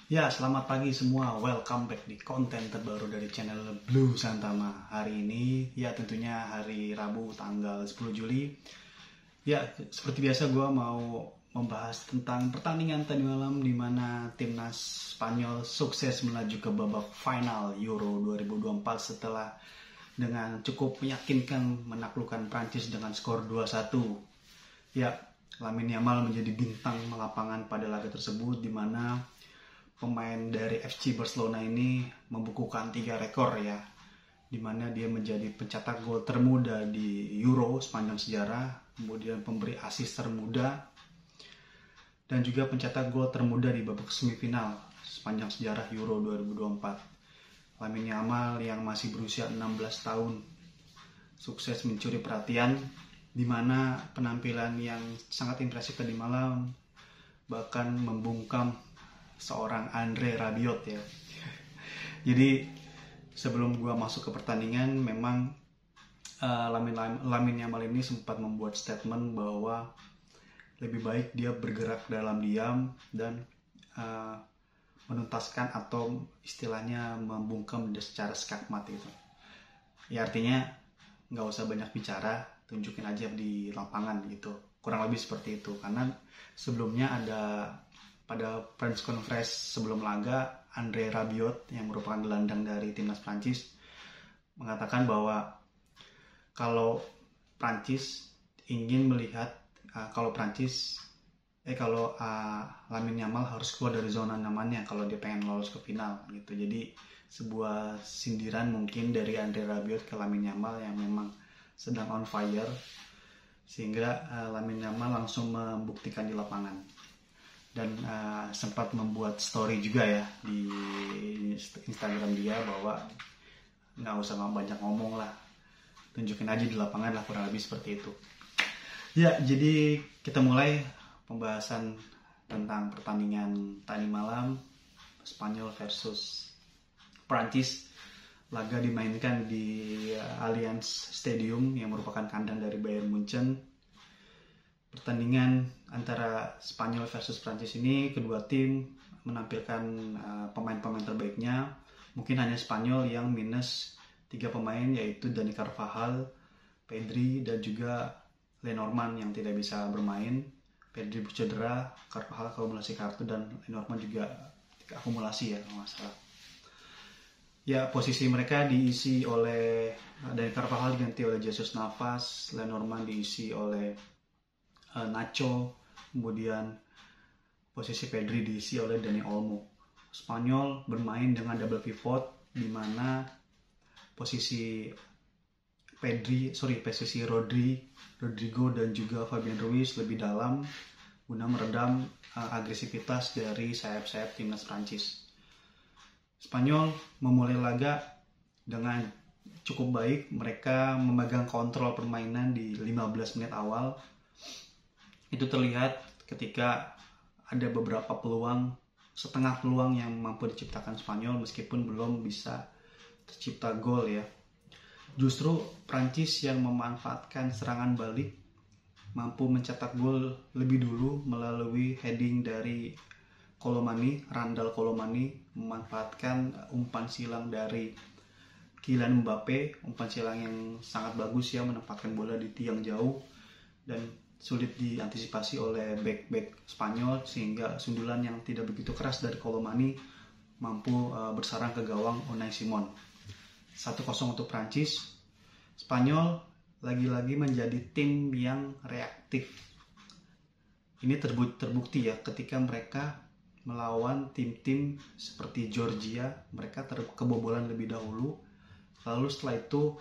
Ya, selamat pagi semua. Welcome back di konten terbaru dari channel Blue Santama. Hari ini, ya tentunya hari Rabu tanggal 10 Juli. Ya, seperti biasa gue mau membahas tentang pertandingan tadi malam di mana timnas Spanyol sukses melaju ke babak final Euro 2024 setelah dengan cukup meyakinkan menaklukkan Prancis dengan skor 2-1. Ya, Lamine Yamal menjadi bintang lapangan pada laga tersebut di mana pemain dari FC Barcelona ini membukukan 3 rekor ya, di mana dia menjadi pencetak gol termuda di Euro sepanjang sejarah, kemudian pemberi assist termuda, dan juga pencetak gol termuda di babak semifinal sepanjang sejarah Euro 2024. Lamine Yamal yang masih berusia 16 tahun sukses mencuri perhatian, di mana penampilan yang sangat impresif tadi malam bahkan membungkam seorang Andre Rabiot ya. Jadi sebelum gua masuk ke pertandingan, memang Lamine Yamal ini sempat membuat statement bahwa lebih baik dia bergerak dalam diam dan menuntaskan atau istilahnya membungkam secara skakmat gitu. Ya artinya nggak usah banyak bicara, tunjukin aja di lapangan gitu. Kurang lebih seperti itu. Karena sebelumnya ada pada press conference sebelum laga, Andre Rabiot yang merupakan gelandang dari timnas Prancis mengatakan bahwa kalau Prancis ingin melihat kalau Lamine Yamal harus keluar dari zona nyamannya kalau dia pengen lolos ke final gitu. Jadi sebuah sindiran mungkin dari Andre Rabiot ke Lamine Yamal yang memang sedang on fire, sehingga Lamine Yamal langsung membuktikan di lapangan. Dan sempat membuat story juga ya di Instagram dia bahwa nggak usah banyak ngomong lah, tunjukin aja di lapangan lah, kurang lebih seperti itu. Ya, jadi kita mulai pembahasan tentang pertandingan tadi malam Spanyol versus Prancis. Laga dimainkan di Allianz Stadium yang merupakan kandang dari Bayern Munchen. Pertandingan antara Spanyol versus Prancis ini, kedua tim menampilkan pemain-pemain terbaiknya. Mungkin hanya Spanyol yang minus 3 pemain, yaitu Dani Carvajal, Pedri, dan juga Lenormand yang tidak bisa bermain. Pedri bercedera, Carvajal akumulasi kartu, dan Lenormand juga akumulasi ya kalau nggak salah. Ya, posisi mereka diisi oleh Dani Carvajal diganti oleh Jesus Navas, Lenormand diisi oleh Nacho, kemudian posisi Pedri diisi oleh Dani Olmo. Spanyol bermain dengan double pivot, di mana posisi Rodrigo dan juga Fabian Ruiz lebih dalam guna meredam agresivitas dari sayap-sayap timnas Prancis. Spanyol memulai laga dengan cukup baik. Mereka memegang kontrol permainan di 15 menit awal. Itu terlihat ketika ada beberapa setengah peluang yang mampu diciptakan Spanyol meskipun belum bisa tercipta gol ya. Justru Prancis yang memanfaatkan serangan balik mampu mencetak gol lebih dulu melalui heading dari Randal Colomani, memanfaatkan umpan silang dari Kylian Mbappe, umpan silang yang sangat bagus ya, menempatkan bola di tiang jauh dan sulit diantisipasi oleh bek Spanyol, sehingga sundulan yang tidak begitu keras dari Colomani mampu bersarang ke gawang Unai Simon. 1-0 untuk Prancis. Spanyol lagi-lagi menjadi tim yang reaktif. Ini terbukti ya ketika mereka melawan tim-tim seperti Georgia, mereka kebobolan lebih dahulu, lalu setelah itu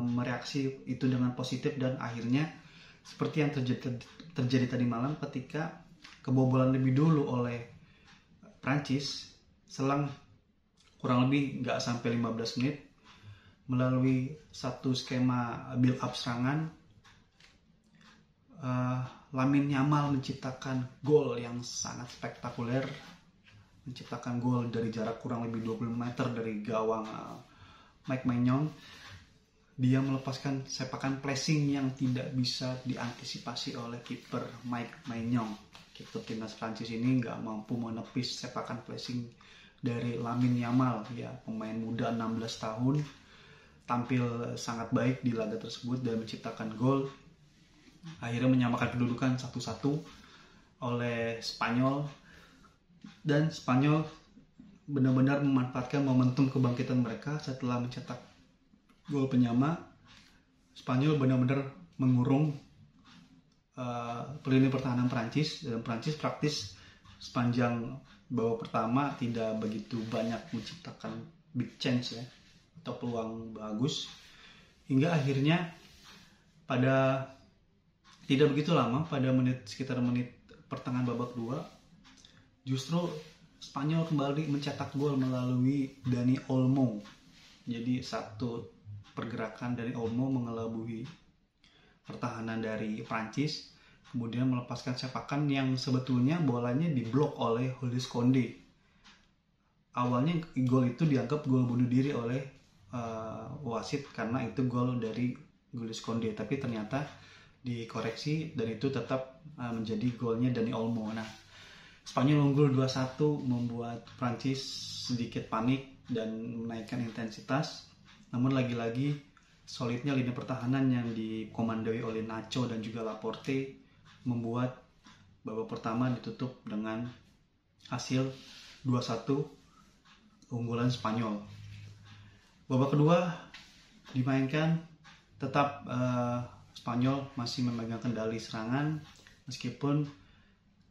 mereaksi itu dengan positif, dan akhirnya seperti yang terjadi tadi malam ketika kebobolan lebih dulu oleh Prancis, selang kurang lebih nggak sampai 15 menit, melalui satu skema build up serangan, Lamine Yamal menciptakan gol yang sangat spektakuler, menciptakan gol dari jarak kurang lebih 20 meter dari gawang Mike Maignan. dia melepaskan sepakan pressing yang tidak bisa diantisipasi oleh kiper Mike Maignan. Kiper timnas Prancis ini nggak mampu menepis sepakan pressing dari Lamine Yamal, ya pemain muda 16 tahun, tampil sangat baik di laga tersebut dan menciptakan gol. Akhirnya menyamakan kedudukan 1-1 oleh Spanyol, dan Spanyol benar-benar memanfaatkan momentum kebangkitan mereka setelah mencetak gol penyama. Spanyol benar-benar mengurung lini pertahanan Prancis, dan Prancis praktis sepanjang babak pertama tidak begitu banyak menciptakan big chance ya, atau peluang bagus, hingga akhirnya pada tidak begitu lama, pada sekitar menit pertengahan babak 2, justru Spanyol kembali mencetak gol melalui Dani Olmo. Jadi satu pergerakan dari Olmo mengelabui pertahanan dari Prancis, kemudian melepaskan sepakan yang sebetulnya bolanya diblok oleh Jules Koundé. Awalnya gol itu dianggap gol bunuh diri oleh wasit karena itu gol dari Jules Koundé, tapi ternyata dikoreksi dan itu tetap menjadi golnya Dani Olmo. Nah, Spanyol unggul 2-1 membuat Prancis sedikit panik dan menaikkan intensitas. Namun lagi-lagi solidnya lini pertahanan yang dikomandoi oleh Nacho dan juga Laporte membuat babak pertama ditutup dengan hasil 2-1 keunggulan Spanyol. Babak kedua dimainkan, tetap Spanyol masih memegang kendali serangan, meskipun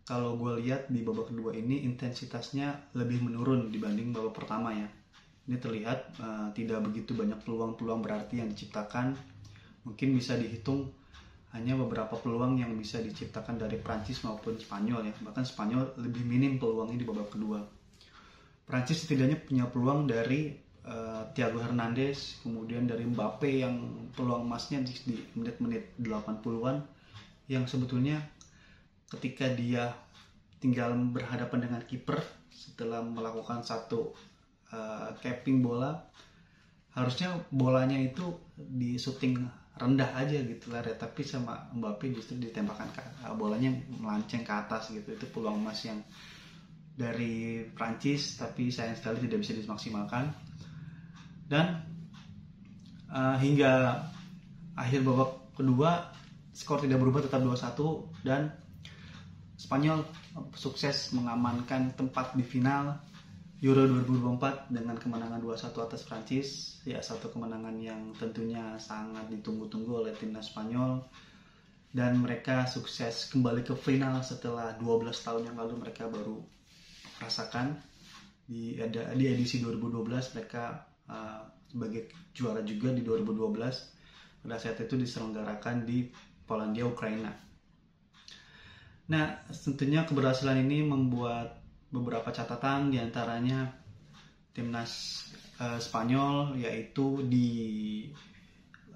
kalau gue lihat di babak kedua ini intensitasnya lebih menurun dibanding babak pertama ya. Ini terlihat tidak begitu banyak peluang-peluang berarti yang diciptakan. Mungkin bisa dihitung hanya beberapa peluang yang bisa diciptakan dari Prancis maupun Spanyol ya. Bahkan Spanyol lebih minim peluangnya di babak kedua. Prancis setidaknya punya peluang dari Thiago Hernandez, kemudian dari Mbappe yang peluang emasnya di menit-menit 80-an, yang sebetulnya ketika dia tinggal berhadapan dengan kiper setelah melakukan satu capping bola, harusnya bolanya itu di shooting rendah aja gitu lah ya, tapi sama Mbappe justru ditembakkan bolanya melenceng ke atas gitu. Itu peluang emas yang dari Prancis, tapi sayang sekali tidak bisa dimaksimalkan. Dan hingga akhir babak kedua skor tidak berubah, tetap 2-1, dan Spanyol sukses mengamankan tempat di final Euro 2024 dengan kemenangan 2-1 atas Prancis. Ya, satu kemenangan yang tentunya sangat ditunggu-tunggu oleh timnas Spanyol, dan mereka sukses kembali ke final setelah 12 tahun yang lalu mereka baru rasakan. Di edisi 2012 mereka sebagai juara juga di 2012. Pada saat itu diselenggarakan di Polandia, Ukraina. Nah, tentunya keberhasilan ini membuat beberapa catatan, diantaranya timnas Spanyol, yaitu di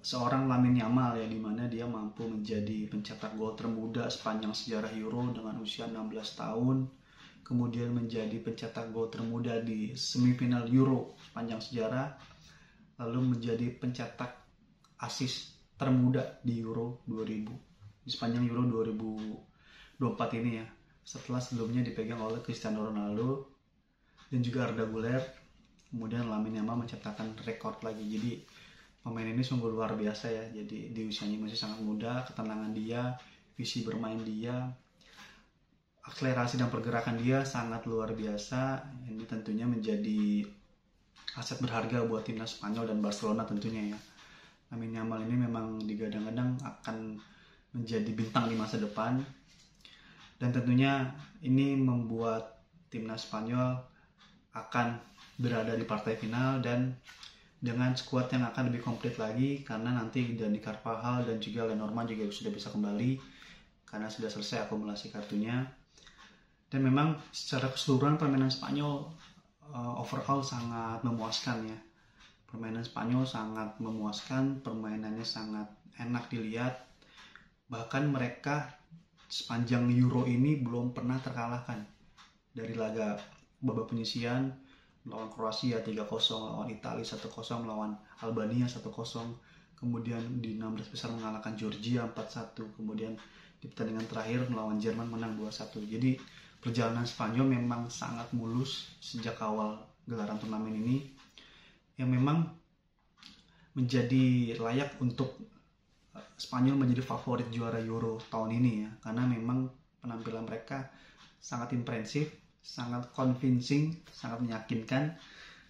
seorang Lamine Yamal ya, dimana dia mampu menjadi pencetak gol termuda sepanjang sejarah Euro dengan usia 16 tahun, kemudian menjadi pencetak gol termuda di semifinal Euro sepanjang sejarah, lalu menjadi pencetak assist termuda di Euro 2000, di sepanjang Euro 2024 ini ya, setelah sebelumnya dipegang oleh Cristiano Ronaldo dan juga Arda Güler. Kemudian Lamine Yamal mencetakkan rekor lagi. Jadi pemain ini sungguh luar biasa ya. Jadi di usianya masih sangat muda, ketenangan dia, visi bermain dia, akselerasi dan pergerakan dia sangat luar biasa. Ini tentunya menjadi aset berharga buat timnas Spanyol dan Barcelona tentunya ya. Lamine Yamal ini memang digadang-gadang akan menjadi bintang di masa depan. Dan tentunya ini membuat timnas Spanyol akan berada di partai final dan dengan skuad yang akan lebih komplit lagi, karena nanti Dani Carvajal dan juga Lenormand juga sudah bisa kembali karena sudah selesai akumulasi kartunya. Dan memang secara keseluruhan permainan Spanyol overall sangat memuaskan ya. Permainan Spanyol sangat memuaskan, permainannya sangat enak dilihat. Bahkan mereka sepanjang Euro ini belum pernah terkalahkan. Dari laga babak penyisian melawan Kroasia 3-0, melawan Italia 1-0, melawan Albania 1-0, kemudian di 16 besar mengalahkan Georgia 4-1, kemudian di pertandingan terakhir melawan Jerman menang 2-1. Jadi perjalanan Spanyol memang sangat mulus sejak awal gelaran turnamen ini, yang memang menjadi layak untuk Spanyol menjadi favorit juara Euro tahun ini ya, karena memang penampilan mereka sangat impresif, sangat convincing, sangat meyakinkan,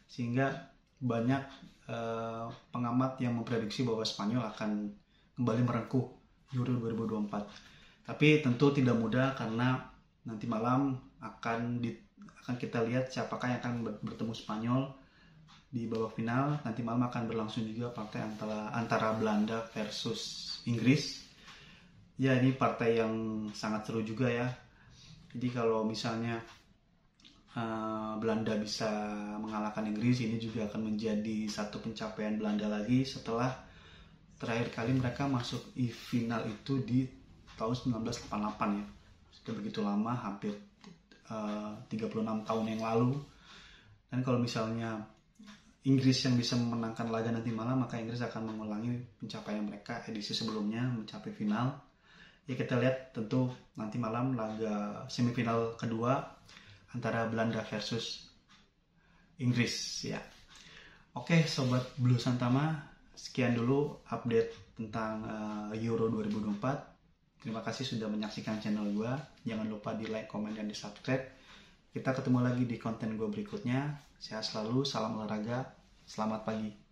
sehingga banyak pengamat yang memprediksi bahwa Spanyol akan kembali merengkuh Euro 2024. Tapi tentu tidak mudah, karena nanti malam akan kita lihat siapakah yang akan bertemu Spanyol di babak final. Nanti malam akan berlangsung juga partai antara Belanda versus Inggris. Ya, ini partai yang sangat seru juga ya. Jadi kalau misalnya Belanda bisa mengalahkan Inggris, ini juga akan menjadi satu pencapaian Belanda lagi setelah terakhir kali mereka masuk final itu di tahun 1988 ya. Sudah begitu lama, hampir 36 tahun yang lalu. Dan kalau misalnya Inggris yang bisa memenangkan laga nanti malam, maka Inggris akan mengulangi pencapaian mereka edisi sebelumnya, mencapai final. Ya, kita lihat tentu nanti malam laga semifinal kedua antara Belanda versus Inggris ya. Oke, sobat Blue Santama, sekian dulu update tentang Euro 2024. Terima kasih sudah menyaksikan channel gue. Jangan lupa di like, komen, dan di subscribe. Kita ketemu lagi di konten gue berikutnya. Sehat selalu, salam olahraga, selamat pagi.